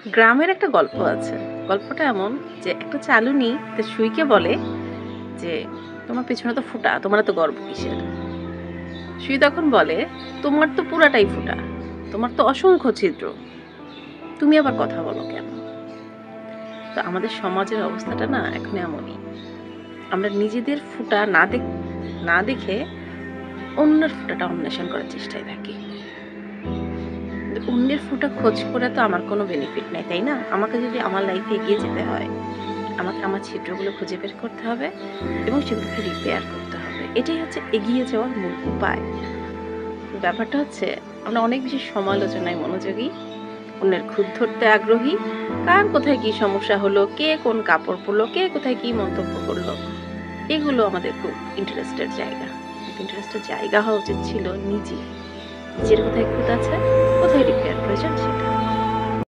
গ্রামের একটা গল্প আছে। গল্পটা এমন যে একটা চালুনি তার সুইকে বলে যে, "তোমার পেছনে তো ফোঁটা, তোমার এত গর্ব কিসের?" সুই তখন বলে, "তোমার তো পুরাটাই ফোঁটা। তোমার তো অসংখ্য ছিদ্র। তুমি আবার কথা বলো কেন?" তো আমাদের সমাজের অবস্থাটা না এখন এমনই। আমরা নিজেদের ফোঁটা না দেখে অন্যের ফোঁটাটা অন্বেষণ করার চেষ্টায় থাকি। কিন্তু অন্যের ফোঁটা খোঁজ করে তো আমার কোনো বেনিফিট নাই, তাই না? আমাকে যদি আমার লাইফে এগিয়ে যেতে হয়, আমাকে আমার ছিদ্রগুলো খুঁজে বের করতে হবে এবং সেগুলোকে রিপেয়ার করতে হবে। এটাই হচ্ছে এগিয়ে যাওয়ার মূল উপায়। ব্যাপারটা হচ্ছে আমরা অনেক বেশি সমালোচনায় মনোযোগী, অন্যের খুঁত ধরতে আগ্রহী, কার কোথায় কি সমস্যা হলো, কে কোন কাপড় পরলো, কে কোথায় কি মন্তব্য করলো, এগুলো আমাদের খুব ইন্টারেস্টের জায়গা। কিন্তু ইন্টারেস্টের জায়গা হওয়া উচিত ছিল নিজের কোথায় খুঁত আছে, কোথায় রিপেয়ার প্রয়োজন সেটা।